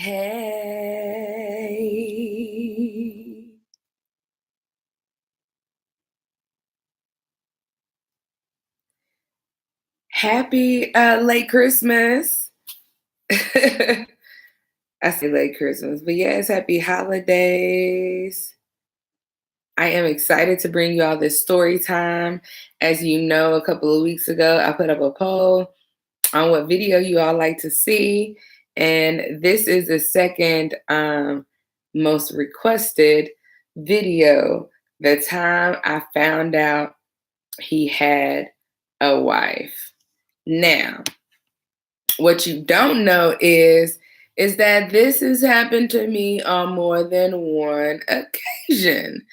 Hey. Happy late Christmas. I say late Christmas, but yes, happy holidays. I am excited to bring you all this story time. As you know, a couple of weeks ago, I put up a poll on what video you all like to see. And this is the second most requested video. The time I found out he had a wife. Now, what you don't know is that this has happened to me on more than one occasion.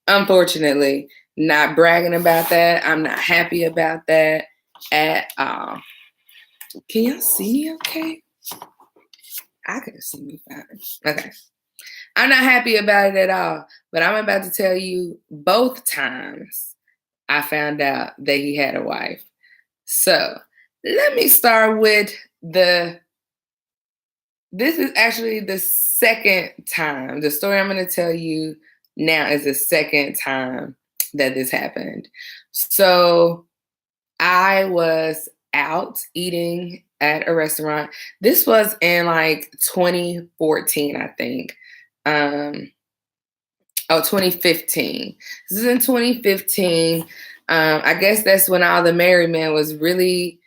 Unfortunately, not bragging about that. I'm not happy about that at all. Can y'all see me okay? I can see me fine. Okay. I'm not happy about it at all, but I'm about to tell you both times I found out that he had a wife. So let me start with this is actually the second time. The story I'm going to tell you now is the second time that this happened. So I was out eating at a restaurant. This was in like 2014, I think. 2015. This is in 2015. I guess that's when all the married men was really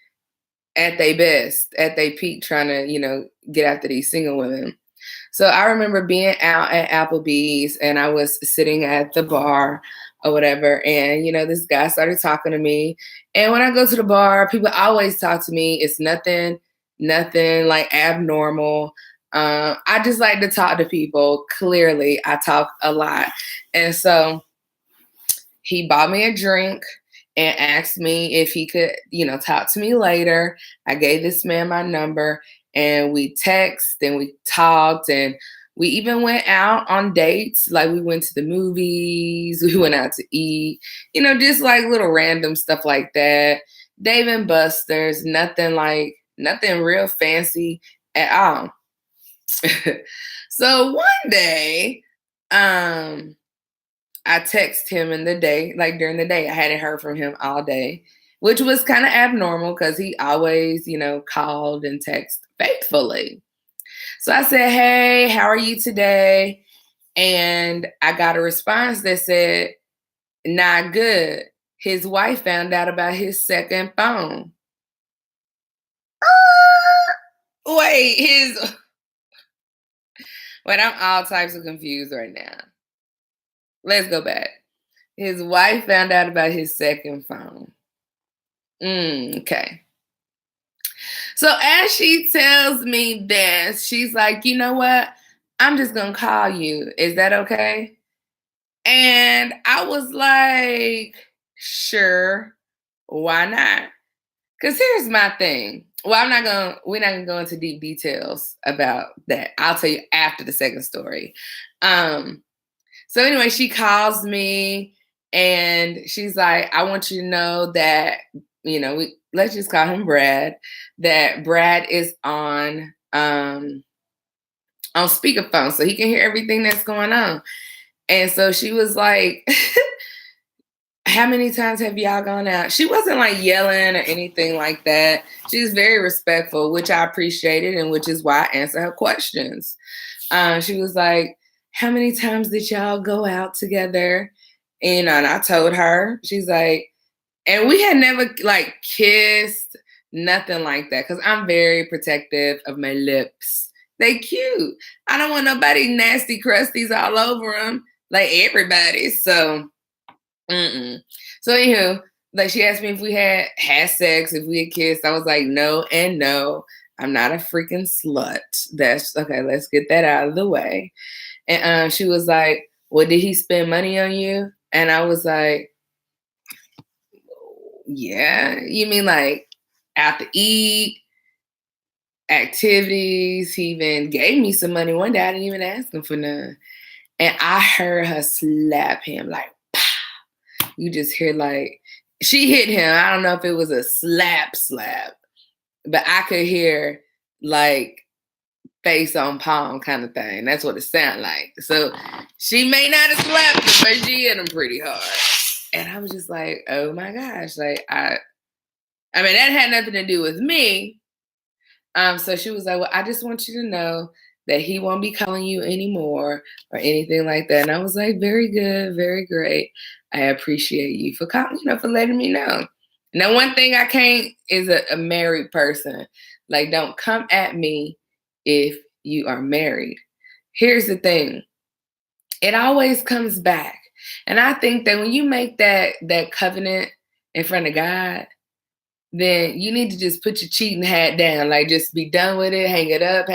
at their best, at their peak, trying to, get after these single women. So I remember being out at Applebee's and I was sitting at the bar or whatever. And, this guy started talking to me. And when I go to the bar, people always talk to me. It's nothing like abnormal. I just like to talk to people. Clearly, I talk a lot. And so he bought me a drink and asked me if he could, talk to me later. I gave this man my number and we texted and we talked and we even went out on dates. Like we went to the movies, we went out to eat, just like little random stuff like that. Dave and Buster's, nothing real fancy at all. So one day, I text him in the day, like during the day. I hadn't heard from him all day, which was kind of abnormal because he always, called and texted faithfully. So I said, hey, how are you today? And I got a response that said, not good. His wife found out about his second phone. Wait, I'm all types of confused right now. Let's go back. His wife found out about his second phone. Okay. So as she tells me this, she's like, you know what? I'm just going to call you. Is that okay? And I was like, sure. Why not? Because here's my thing. Well, we're not gonna go into deep details about that. I'll tell you after the second story. So anyway, she calls me and she's like, I want you to know that, let's just call him Brad, that Brad is on speakerphone so he can hear everything that's going on. And so she was like, how many times have y'all gone out? She wasn't like yelling or anything like that. She was very respectful, which I appreciated and which is why I answer her questions. She was like, how many times did y'all go out together? And I told her. She's like, and we had never like kissed, nothing like that. Cause I'm very protective of my lips. They cute. I don't want nobody nasty crusties all over them, like everybody. So, So anywho, like she asked me if we had sex, if we had kissed. I was like, no and no. I'm not a freaking slut. That's okay. Let's get that out of the way. And she was like, well, did he spend money on you? And I was like, yeah. You mean like out to eat, activities? He even gave me some money one day. I didn't even ask him for none. And I heard her slap him like, pow. You just hear like, she hit him. I don't know if it was a slap, but I could hear like face on palm kind of thing. That's what it sounded like. So she may not have slapped him, but she hit him pretty hard. And I was just like, oh my gosh. Like, I mean, that had nothing to do with me. So she was like, well, I just want you to know that he won't be calling you anymore or anything like that. And I was like, very good, very great. I appreciate you for calling, for letting me know. Now, one thing I can't is a married person. Like, don't come at me if you are married. Here's the thing. It always comes back. And I think that when you make that covenant in front of God, then you need to just put your cheating hat down. Like, just be done with it, hang it up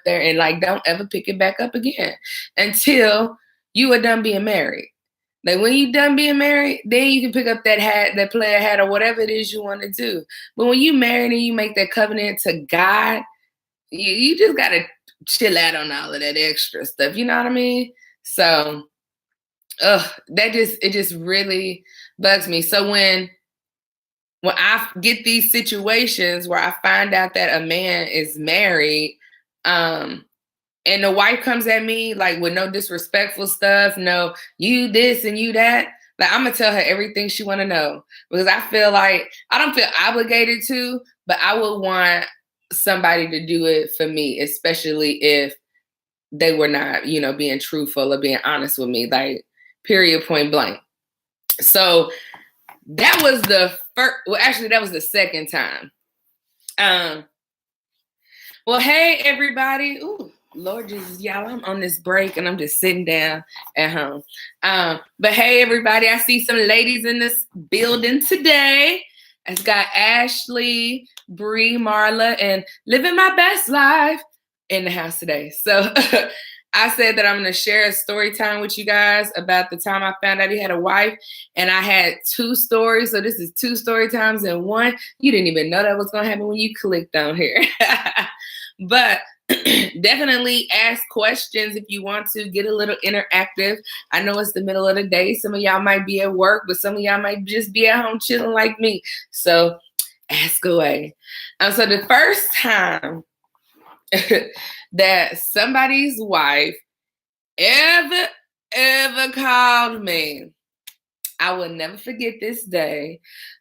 there, and like, don't ever pick it back up again until you are done being married. Like, when you're done being married, then you can pick up that hat, that player hat, or whatever it is you want to do. But when you married and you make that covenant to God, you just gotta chill out on all of that extra stuff. You know what I mean? So, it just really bugs me. So when I get these situations where I find out that a man is married, and the wife comes at me like with no disrespectful stuff, no, you this and you that, like, I'm gonna tell her everything she wanna know, because I feel like I don't feel obligated to, but I would want somebody to do it for me, especially if they were not, being truthful or being honest with me, like, period, point blank. So that was the first, well, actually, that was the second time. Well, hey, everybody. Ooh, Lord Jesus, y'all, I'm on this break and I'm just sitting down at home. But hey, everybody, I see some ladies in this building today. It's got Ashley, Bree, Marla, and Living My Best Life in the house today. So I said that I'm going to share a story time with you guys about the time I found out he had a wife, and I had 2 stories. So this is 2 story times in one. You didn't even know that was going to happen when you clicked on here. But definitely ask questions if you want to get a little interactive. I know it's the middle of the day. Some of y'all might be at work, but some of y'all might just be at home chilling like me. So ask away. So the first time that somebody's wife ever called me, I will never forget this day.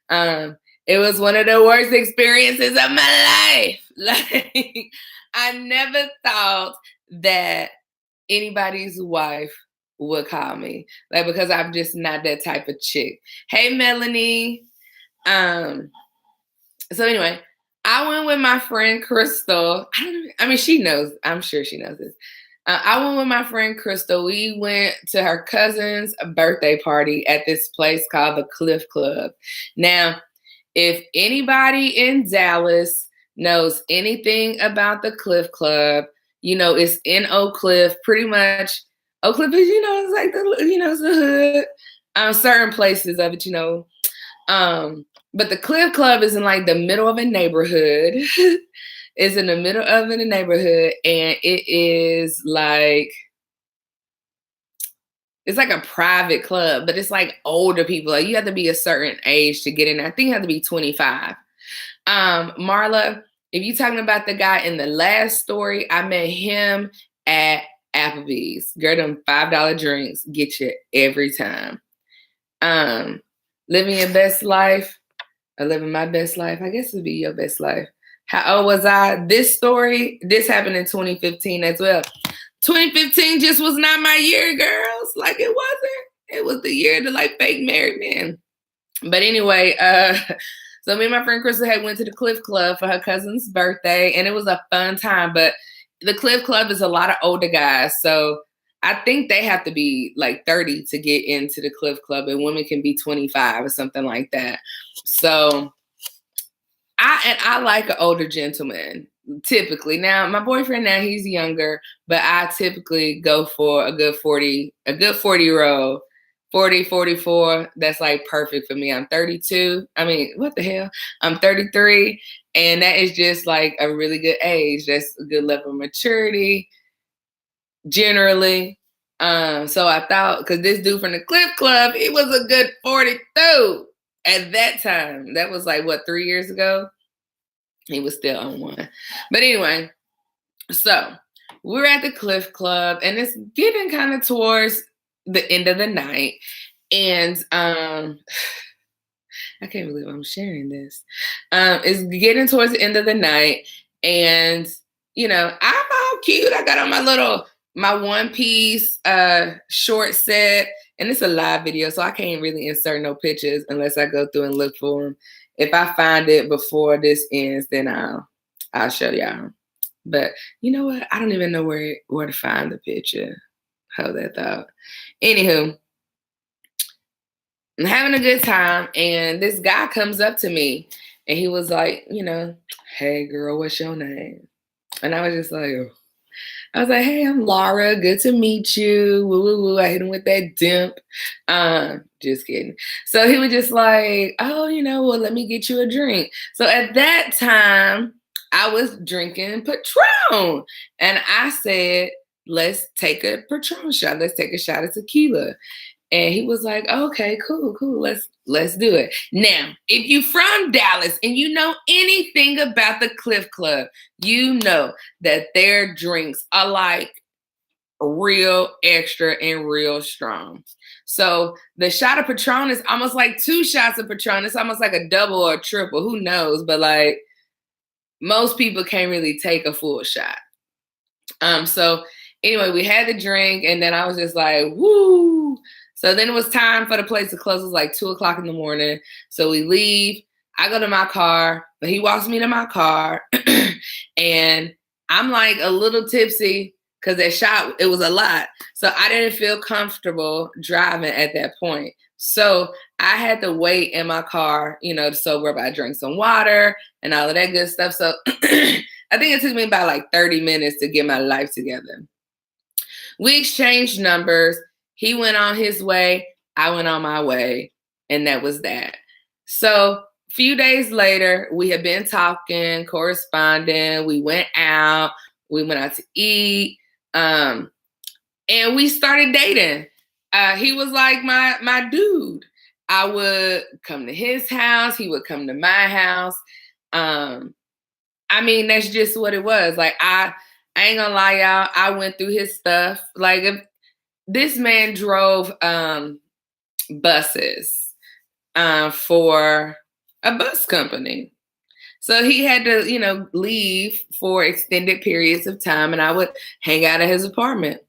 It was one of the worst experiences of my life. Like, I never thought that anybody's wife would call me, like, because I'm just not that type of chick. Hey, Melanie. So anyway, I went with my friend Crystal. She knows. I'm sure she knows this. I went with my friend Crystal. We went to her cousin's birthday party at this place called the Cliff Club. Now, if anybody in Dallas knows anything about the Cliff Club, it's in Oak Cliff. Pretty much, Oak Cliff is, it's like it's the hood. Certain places of it, but the Cliff Club is in like the middle of a neighborhood. It's in the middle of a neighborhood, and it is like, it's like a private club, but it's like older people. Like, you have to be a certain age to get in. I think you have to be 25. Marla, if you're talking about the guy in the last story, I met him at Applebee's. Girl, them $5 drinks get you every time. Living your best life, or living my best life. I guess it'd be your best life. How old was I? This happened in 2015 as well. 2015 just was not my year, girls. Like, it wasn't. It was the year to like fake married men. But anyway, so me and my friend Crystal had went to the Cliff Club for her cousin's birthday, and it was a fun time. But the Cliff Club is a lot of older guys, so I think they have to be like 30 to get into the Cliff Club, and women can be 25 or something like that. So I like an older gentleman, typically. Now, my boyfriend now, he's younger, but I typically go for a good 40-year-old, 40, 44. That's like perfect for me. I'm 32. I mean, what the hell? I'm 33, and that is just like a really good age. That's a good level of maturity, generally. So I thought, because this dude from the Cliff Club, he was a good 42 at that time. That was like, what, 3 years ago? He was still on one. But anyway, so we're at the Cliff Club, and it's getting kind of towards the end of the night. And I can't believe I'm sharing this. It's getting towards the end of the night, and I'm all cute. I got on my one piece short set, and it's a live video, so I can't really insert no pictures unless I go through and look for them. If I find it before this ends, then I'll show y'all. But you know what? I don't even know where to find the picture. Hold that thought. Anywho, I'm having a good time, and this guy comes up to me, and he was like, hey girl, what's your name? And I was just like, hey, I'm Laura. Good to meet you. Woo, woo, woo. I hit him with that dimp. Just kidding. So he was just like, oh, well, let me get you a drink. So at that time, I was drinking Patron. And I said, let's take a Patron shot. Let's take a shot of tequila. And he was like, okay, cool. Let's do it. Now, if you from Dallas and you know anything about the Cliff Club, you know that their drinks are like real extra and real strong. So the shot of Patron is almost like 2 shots of Patron. It's almost like a double or a triple. Who knows? But like most people can't really take a full shot. So anyway, we had the drink, and then I was just like, woo. So then it was time for the place to close. It was like 2:00 in the morning. So we leave. I go to my car, but he walks me to my car, and I'm like a little tipsy because that shot, it was a lot. So I didn't feel comfortable driving at that point. So I had to wait in my car, to sober up. I drank some water and all of that good stuff. So I think it took me about like 30 minutes to get my life together. We exchanged numbers. He went on his way. I went on my way. And that was that. So a few days later, we had been talking, corresponding. We went out. We went out to eat. And we started dating. He was like my dude. I would come to his house. He would come to my house. That's just what it was. Like, I ain't gonna lie, y'all. I went through his stuff. Like, if this man drove buses for a bus company. So he had to, leave for extended periods of time, and I would hang out at his apartment.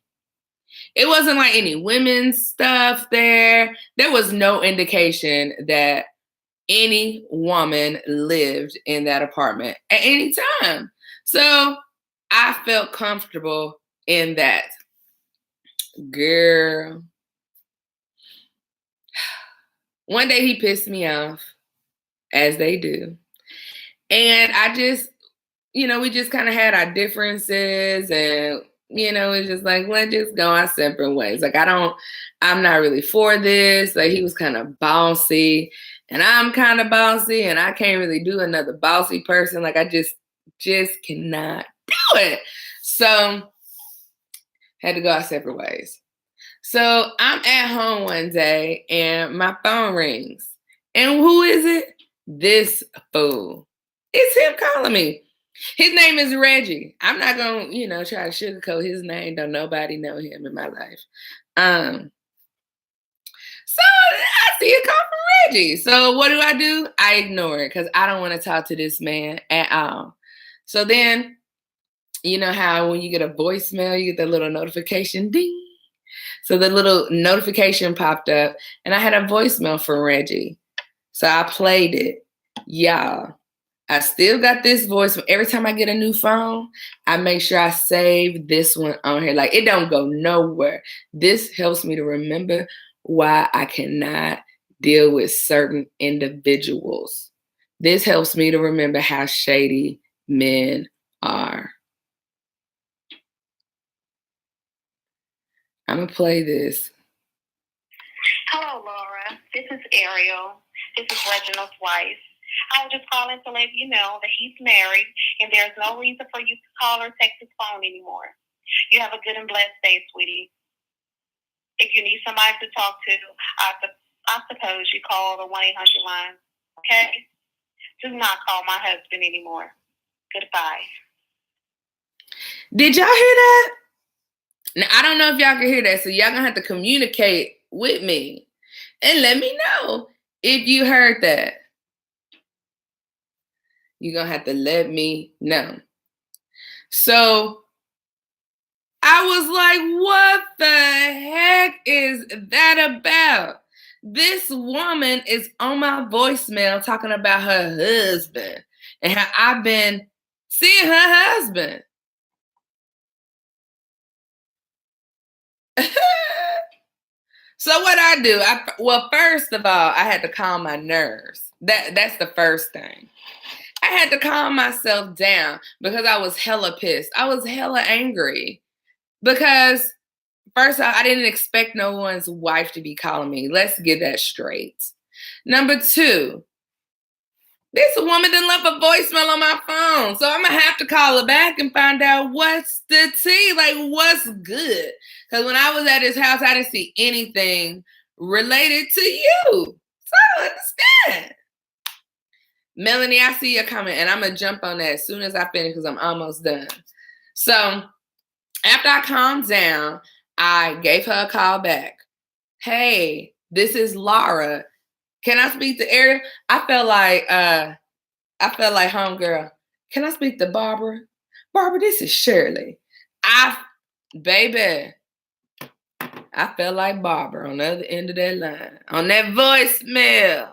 It wasn't like any women's stuff there. There was no indication that any woman lived in that apartment at any time. So I felt comfortable in that. Girl. One day he pissed me off, as they do. And I just, we just kind of had our differences, and, it's just like, let's just go our separate ways. Like, I'm not really for this. Like, he was kind of bossy, and I'm kind of bossy, and I can't really do another bossy person. Like, I just cannot do it. So had to go our separate ways. So I'm at home one day, and my phone rings. And who is it? This fool. It's him calling me. His name is Reggie. I'm not going to, try to sugarcoat his name. Don't nobody know him in my life. So I see a call from Reggie. So what do? I ignore it because I don't want to talk to this man at all. So then, you know how when you get a voicemail, you get the little notification, ding. So the little notification popped up, and I had a voicemail from Reggie. So I played it. Y'all, I still got this voice. Every time I get a new phone, I make sure I save this one on here. Like, it don't go nowhere. This helps me to remember why I cannot deal with certain individuals. This helps me to remember how shady men are. I'm going to play this. Hello, Laura. This is Ariel. This is Reginald's wife. I was just calling to let you know that he's married, and there's no reason for you to call or text his phone anymore. You have a good and blessed day, sweetie. If you need somebody to talk to, I suppose you call the 1-800 line. Okay? Do not call my husband anymore. Goodbye. Did y'all hear that? Now, I don't know if y'all can hear that, so y'all gonna have to communicate with me and let me know if you heard that. You're gonna have to let me know. So I was like, what the heck is that about? This woman is on my voicemail talking about her husband and how I've been seeing her husband. So what I do? Well, first of all, I had to calm my nerves. That's the first thing. I had to calm myself down because I was hella pissed. I was hella angry because first off, I didn't expect no one's wife to be calling me. Let's get that straight. Number two, this woman done left a voicemail on my phone. So I'm going to have to call her back and find out what's the tea, like what's good. Because when I was at his house, I didn't see anything related to you. So I don't understand. Melanie, I see your comment, and I'm going to jump on that as soon as I finish because I'm almost done. So after I calmed down, I gave her a call back. Hey, this is Laura. Can I speak to Ariel? I felt like homegirl. Can I speak to Barbara? Barbara, this is Shirley. Baby, I felt like Barbara on the other end of that line. On that voicemail.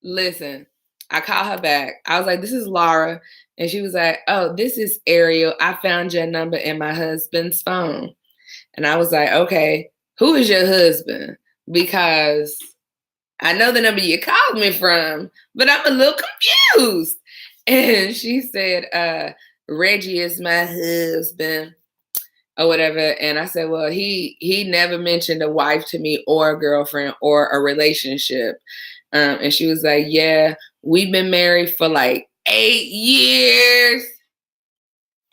Listen, I called her back. I was like, this is Laura. And she was like, oh, this is Ariel. I found your number in my husband's phone. And I was like, okay, who is your husband? Because I know the number you called me from, but I'm a little confused. And she said, Reggie is my husband or whatever. And I said, well, he never mentioned a wife to me or a girlfriend or a relationship. And she was like, yeah, we've been married for like 8 years.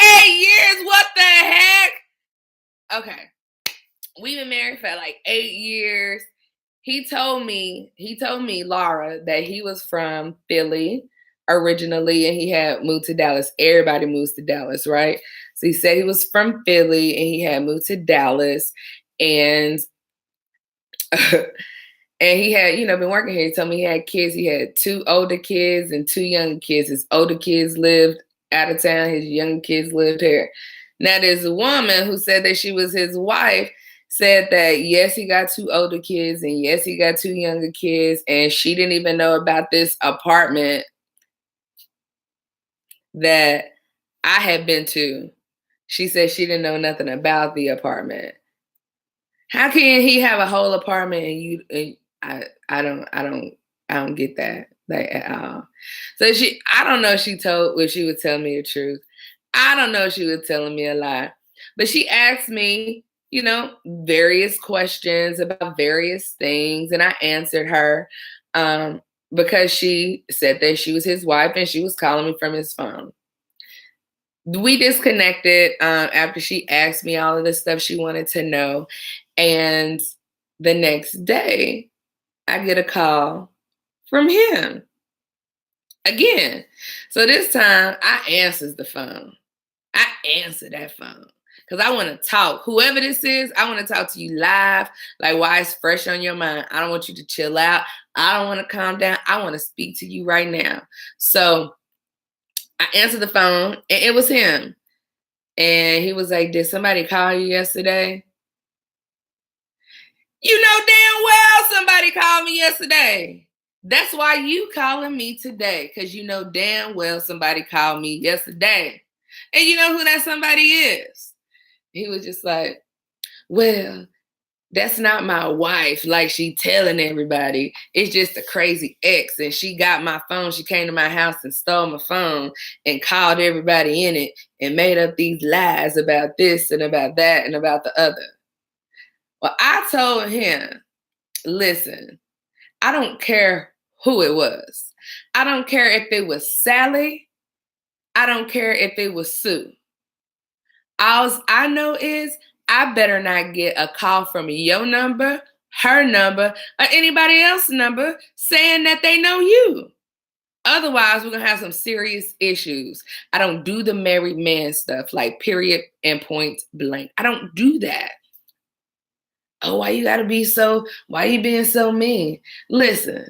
8 years? What the heck? Okay. We've been married for like 8 years. He told me, Laura, that he was from Philly originally and he had moved to Dallas. Everybody moves to Dallas, right? So he said he was from Philly and he had moved to Dallas and and he had, been working here. He told me he had kids. He had 2 older kids and 2 younger kids. His older kids lived out of town. His younger kids lived here. Now, there's a woman who said that she was his wife, said that, yes, he got 2 older kids and yes, he got 2 younger kids. And she didn't even know about this apartment that I had been to. She said she didn't know nothing about the apartment. How can he have a whole apartment and I don't get that like at all. So I don't know if she would tell me the truth. I don't know if she was telling me a lie. But she asked me, various questions about various things, and I answered her because she said that she was his wife and she was calling me from his phone. We disconnected after she asked me all of the stuff she wanted to know. And the next day, I get a call from him again. So this time, I answers the phone. I answer that phone because I want to talk. Whoever this is, I want to talk to you live, like why it's fresh on your mind. I don't want you to chill out. I don't want to calm down. I want to speak to you right now. So I answered the phone, and it was him. And he was like, did somebody call you yesterday? You know damn well somebody called me yesterday. That's why you calling me today, because you know damn well somebody called me yesterday. And you know who that somebody is? He was just like, well, that's not my wife, like she telling everybody. It's just a crazy ex, and she got my phone. She came to my house and stole my phone and called everybody in it and made up these lies about this and about that and about the other. Well, I told him, listen, I don't care who it was. I don't care if it was Sally. I don't care if it was Sue. All I know is I better not get a call from your number, her number, or anybody else's number saying that they know you. Otherwise, we're going to have some serious issues. I don't do the married man stuff, like period and point blank. I don't do that. Oh, why you being so mean? Listen,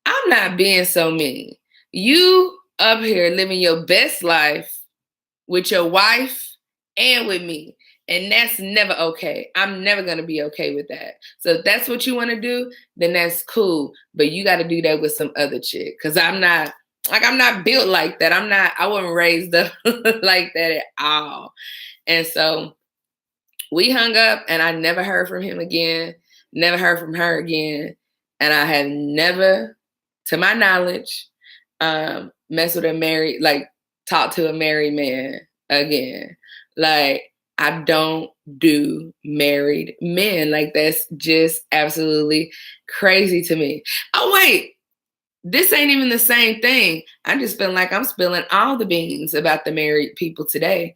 I'm not being so mean. You up here living your best life with your wife and with me. And that's never okay. I'm never going to be okay with that. So if that's what you want to do, then that's cool. But you got to do that with some other chick. Because I'm not built like that. I wasn't raised up like that at all. And so we hung up and I never heard from him again. Never heard from her again. And I have never, to my knowledge, messed with talk to a married man again. Like, I don't do married men. Like, that's just absolutely crazy to me. Oh, wait. This ain't even the same thing. I just feel like I'm spilling all the beans about the married people today.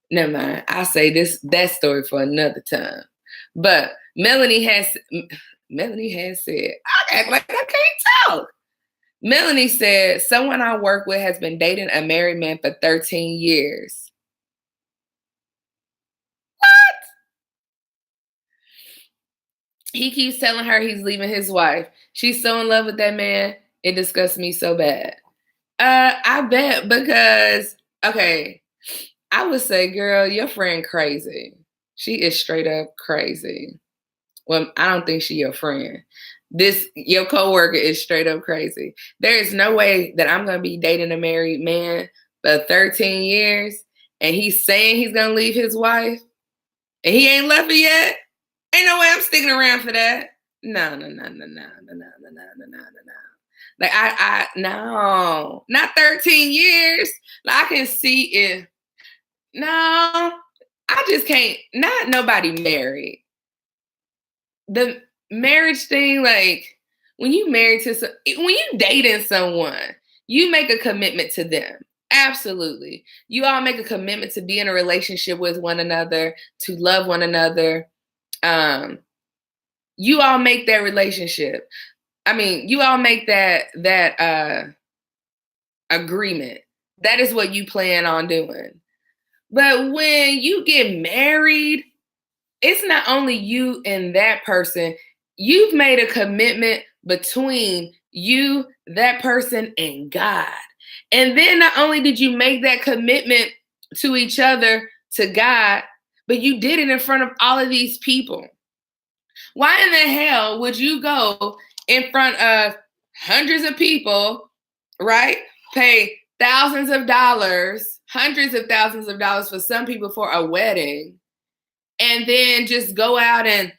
Never mind. I'll say that story for another time. But Melanie has said, I act like I can't talk. Melanie said, someone I work with has been dating a married man for 13 years. What? He keeps telling her he's leaving his wife. She's so in love with that man. It disgusts me so bad. I bet because, okay, I would say, girl, your friend crazy. She is straight up crazy. Well, I don't think she your friend. Your coworker is straight up crazy. There is no way that I'm gonna be dating a married man for 13 years and he's saying he's gonna leave his wife and he ain't left her yet. Ain't no way I'm sticking around for that. No. Like no, not 13 years. Like I can see if no, I just can't. Not nobody married. The marriage thing, like when you dating someone, you make a commitment to them. Absolutely. You all make a commitment to be in a relationship with one another, to love one another. You all make that relationship. I mean, you all make that agreement. That is what you plan on doing. But when you get married, it's not only you and that person. You've made a commitment between you, that person, and God. And then not only did you make that commitment to each other, to God, but you did it in front of all of these people. Why in the hell would you go in front of hundreds of people, right? Pay thousands of dollars, hundreds of thousands of dollars for some people for a wedding, and then just go out and,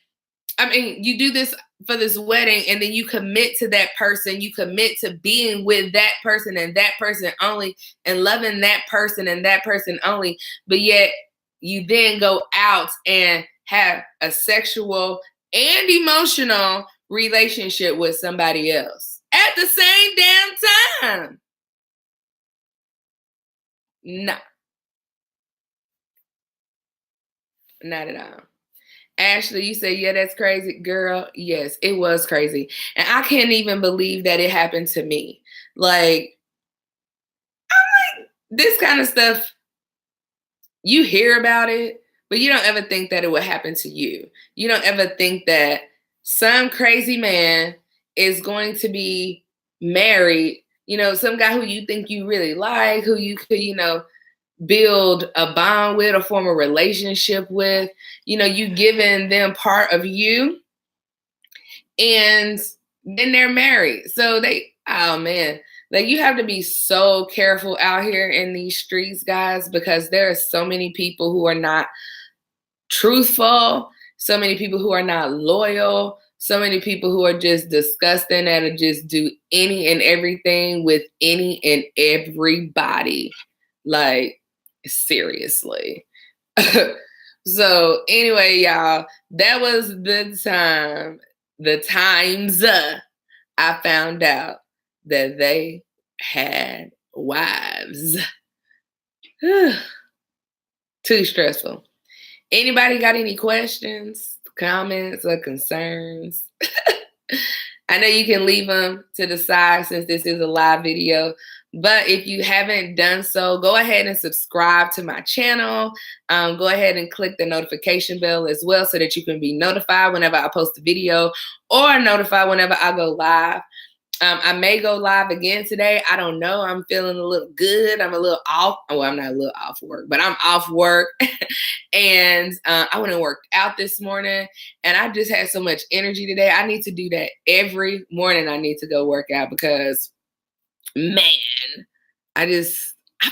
you do this for this wedding and then you commit to that person, you commit to being with that person and that person only and loving that person and that person only, but yet you then go out and have a sexual and emotional relationship with somebody else at the same damn time. No, not at all. Ashley, you say, yeah, that's crazy. Girl, yes, it was crazy. And I can't even believe that it happened to me. Like, I'm like, this kind of stuff, you hear about it, but you don't ever think that it would happen to you. You don't ever think that some crazy man is going to be married, some guy who you think you really like, who you could, build a bond with or form a relationship with, you giving them part of you and then they're married. So oh man, like you have to be so careful out here in these streets, guys, because there are so many people who are not truthful, so many people who are not loyal, so many people who are just disgusting and just do any and everything with any and everybody. Like, seriously. So anyway, y'all, that was the times I found out that they had wives. Too stressful. Anybody got any questions, comments, or concerns? I know you can leave them to the side since this is a live video. But if you haven't done so, go ahead and subscribe to my channel. Go ahead and click the notification bell as well so that you can be notified whenever I post a video or notified whenever I go live. I may go live again today. I don't know. I'm feeling a little good. I'm a little off. Well, I'm not a little off work, but I'm off work. And I went and worked out this morning. And I just had so much energy today. I need to do that every morning. I need to go work out because, man, I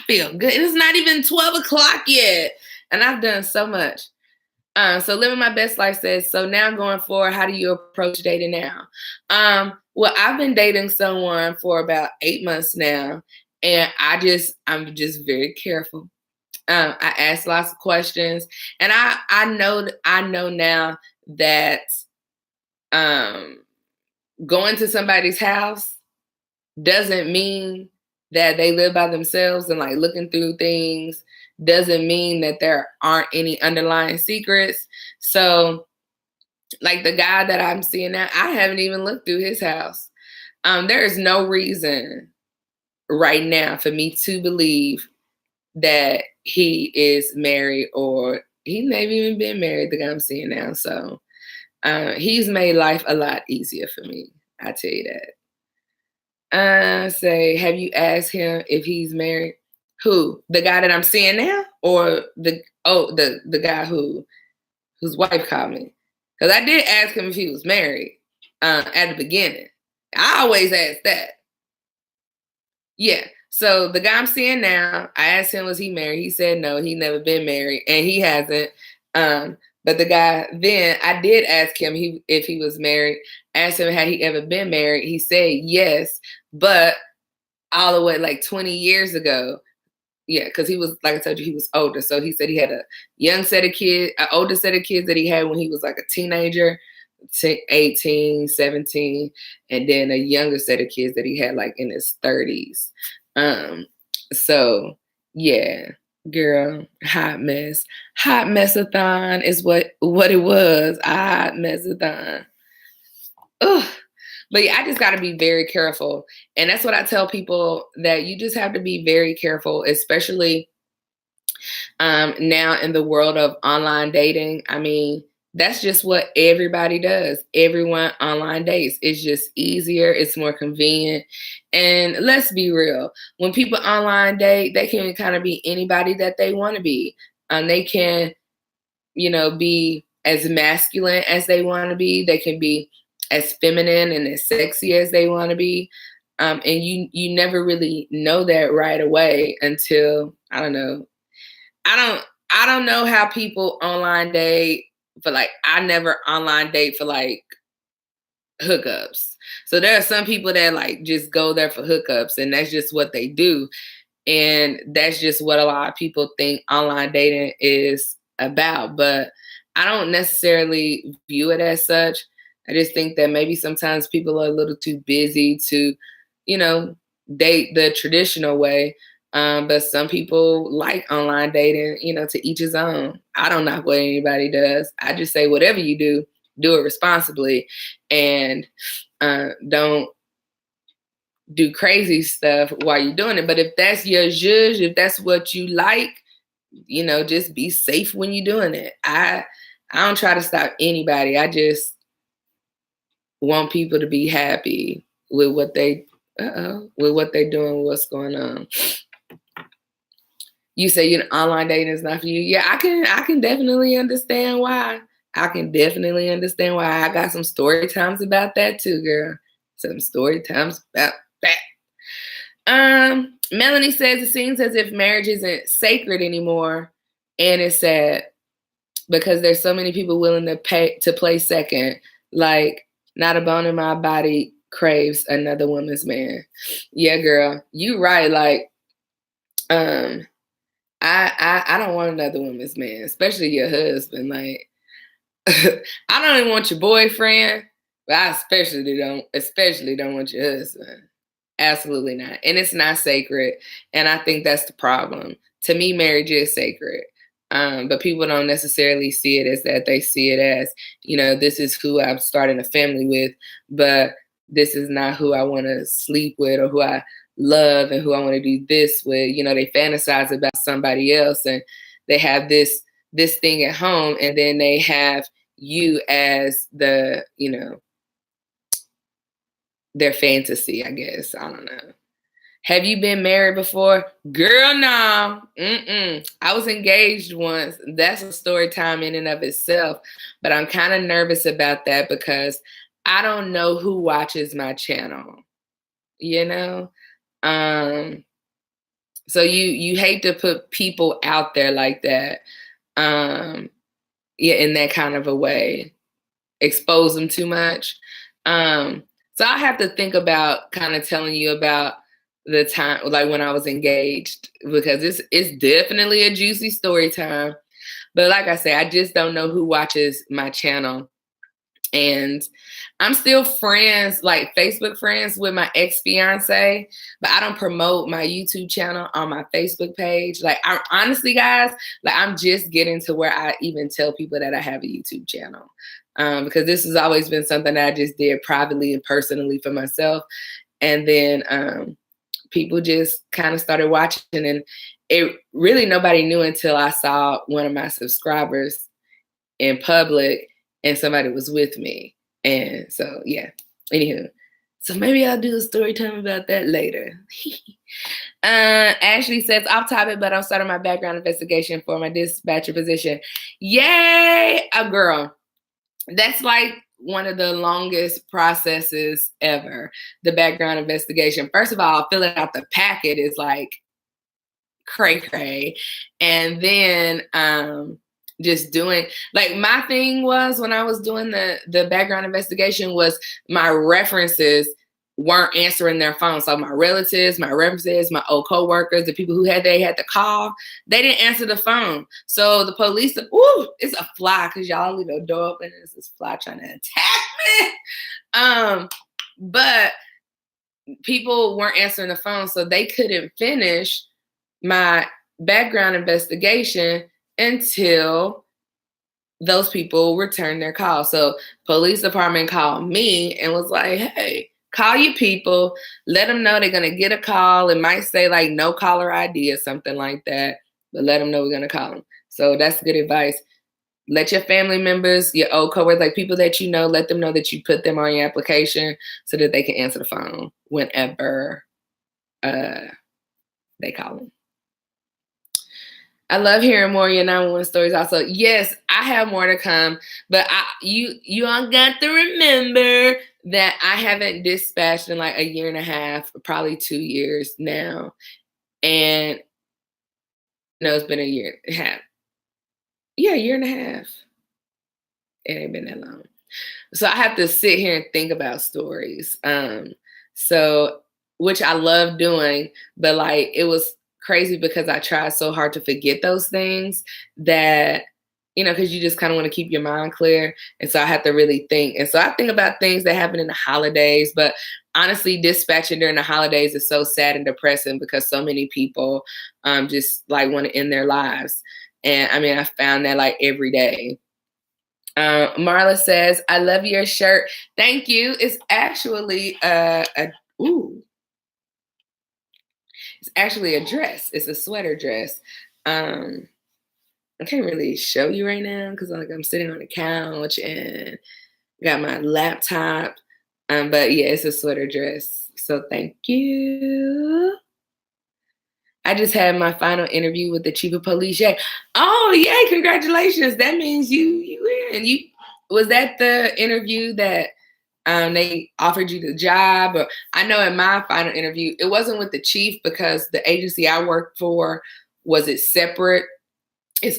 feel good. It's not even 12 o'clock yet. And I've done so much. So Living My Best Life says, so now going forward, how do you approach dating now? Well, I've been dating someone for about 8 months now, and I'm just very careful. I ask lots of questions, and I know now that going to somebody's house doesn't mean that they live by themselves, and like looking through things doesn't mean that there aren't any underlying secrets. So like the guy that I'm seeing now, I haven't even looked through his house. There is no reason right now for me to believe that he is married, or he may have even been married, the guy I'm seeing now. So he's made life a lot easier for me. I tell you that. Say, have you asked him if he's married? Who? The guy that I'm seeing now, or the guy whose wife called me? Because I did ask him if he was married at the beginning. I always ask that. Yeah. So the guy I'm seeing now, I asked him, was he married? He said no, he never been married, and he hasn't. But the guy then, I did ask him if he was married. Asked him had he ever been married. He said yes, but all the way like 20 years ago. Yeah, because he was, like I told you, he was older. So he said he had a young set of kids, an older set of kids that he had when he was like a teenager, 18, 17, and then a younger set of kids that he had like in his 30s. So yeah, girl, hot mess. Hot messathon is what it was. A hot messathon. Ugh. But yeah, I just got to be very careful. And that's what I tell people, that you just have to be very careful, especially now in the world of online dating. I mean, that's just what everybody does. Everyone online dates. It's just easier. It's more convenient. And let's be real. When people online date, they can kind of be anybody that they want to be. They can, be as masculine as they want to be. They can be as feminine and as sexy as they want to be. And you never really know that right away until, I don't know. I don't know how people online date for like, I never online date for like hookups. So there are some people that like just go there for hookups, and that's just what they do. And that's just what a lot of people think online dating is about. But I don't necessarily view it as such. I just think that maybe sometimes people are a little too busy to, date the traditional way. But some people like online dating, to each his own. I don't knock what anybody does. I just say whatever you do it responsibly, and don't do crazy stuff while you're doing it. But if that's your zhuzh, if that's what you like, just be safe when you're doing it. I don't try to stop anybody. I just want people to be happy with what they're doing, what's going on. You say online dating is not for you. Yeah, I can definitely understand why. I got some story times about that too, girl. Some story times about that. Melanie says it seems as if marriage isn't sacred anymore, and it's sad because there's so many people willing to play second. Like, not a bone in my body craves another woman's man. Yeah, girl, you right. Like, I don't want another woman's man, especially your husband. Like, I don't even want your boyfriend, but I especially don't want your husband. Absolutely not. And it's not sacred. And I think that's the problem. To me, marriage is sacred. But people don't necessarily see it as that. They see it as, this is who I'm starting a family with. But this is not who I want to sleep with or who I love and who I want to do this with. You know, they fantasize about somebody else and they have this thing at home, and then they have you as the, you know, their fantasy, I guess. I don't know. Have you been married before? Girl, no. I was engaged once. That's a story time in and of itself. But I'm kind of nervous about that because I don't know who watches my channel, you know? So you hate to put people out there like that. Yeah, in that kind of a way. Expose them too much. So I have to think about kind of telling you about the time, like when I was engaged, because it's definitely a juicy story time. But like I say, I just don't know who watches my channel. And I'm still friends, like Facebook friends with my ex-fiance, but I don't promote my YouTube channel on my Facebook page. Like, I honestly, guys, like I'm just getting to where I even tell people that I have a YouTube channel. Because this has always been something that I just did privately and personally for myself. And then people just kind of started watching, and it really nobody knew until I saw one of my subscribers in public and somebody was with me. And so, yeah, anywho. So maybe I'll do a story time about that later. Ashley says, off topic, but I'm starting my background investigation for my dispatcher position. Yay! A girl. That's like one of the longest processes ever, the background investigation. First of all, filling out the packet is like cray. And then just doing, like, my thing was when I was doing the background investigation was my references weren't answering their phone. So my relatives, my references, my old coworkers, the people who they had to call, they didn't answer the phone. So the police, ooh, it's a fly, because y'all leave the door open and it's this fly trying to attack me. But people weren't answering the phone, so they couldn't finish my background investigation until those people returned their call. So police department called me and was like, hey, call your people, let them know they're going to get a call. It might say like no caller ID or something like that, but let them know we're going to call them. So that's good advice. Let your family members, your old coworkers, like people that you know, let them know that you put them on your application so that they can answer the phone whenever they call them. I love hearing more of your 911 stories also. Yes, I have more to come, but you all got to remember that I haven't dispatched in like a year and a half, probably 2 years now. And no, it's been a year and a half. Yeah, a year and a half. It ain't been that long. So I have to sit here and think about stories. So which I love doing, but like it was crazy because I tried so hard to forget those things that, you know, because you just kind of want to keep your mind clear. And so I have to really think. And so I think about things that happen in the holidays, but honestly, dispatching during the holidays is so sad and depressing because so many people just like want to end their lives. And I mean, I found that like every day. Marla says, I love your shirt. Thank you. It's actually it's actually a dress. It's a sweater dress. I can't really show you right now because like I'm sitting on the couch and got my laptop. But yeah, it's a sweater dress. So thank you. I just had my final interview with the chief of police. Yeah. Oh, yay, congratulations. That means you win. Was that the interview that they offered you the job? Or I know in my final interview, it wasn't with the chief because the agency I worked for was its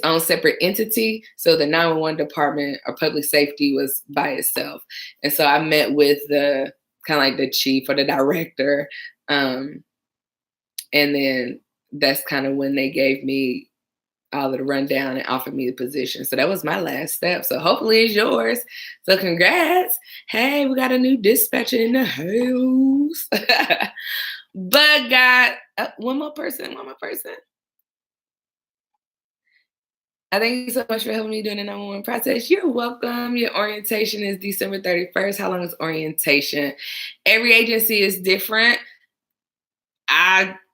own separate entity. So the 911 department or public safety was by itself. And so I met with the kind of like the chief or the director. And then that's kind of when they gave me all of the rundown and offered me the position. So that was my last step. So hopefully it's yours. So congrats. Hey, we got a new dispatcher in the house. But got one more person. I thank you so much for helping me during the 911 process. You're welcome. Your orientation is December 31st. How long is orientation? Every agency is different.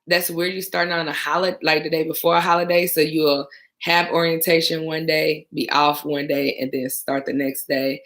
That's where you're starting on a holiday, like the day before a holiday. So you'll have orientation one day, be off one day, and then start the next day.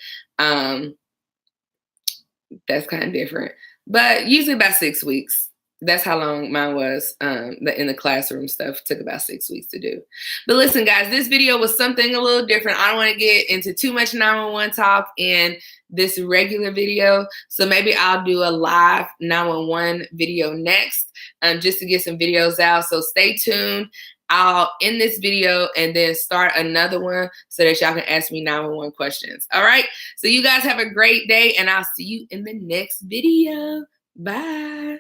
That's kind of different, but usually about 6 weeks. That's how long mine was. In the classroom stuff took about 6 weeks to do. But listen, guys, this video was something a little different. I don't want to get into too much 911 talk in this regular video. So maybe I'll do a live 911 video next, just to get some videos out. So stay tuned. I'll end this video and then start another one so that y'all can ask me 911 questions. All right. So you guys have a great day, and I'll see you in the next video. Bye.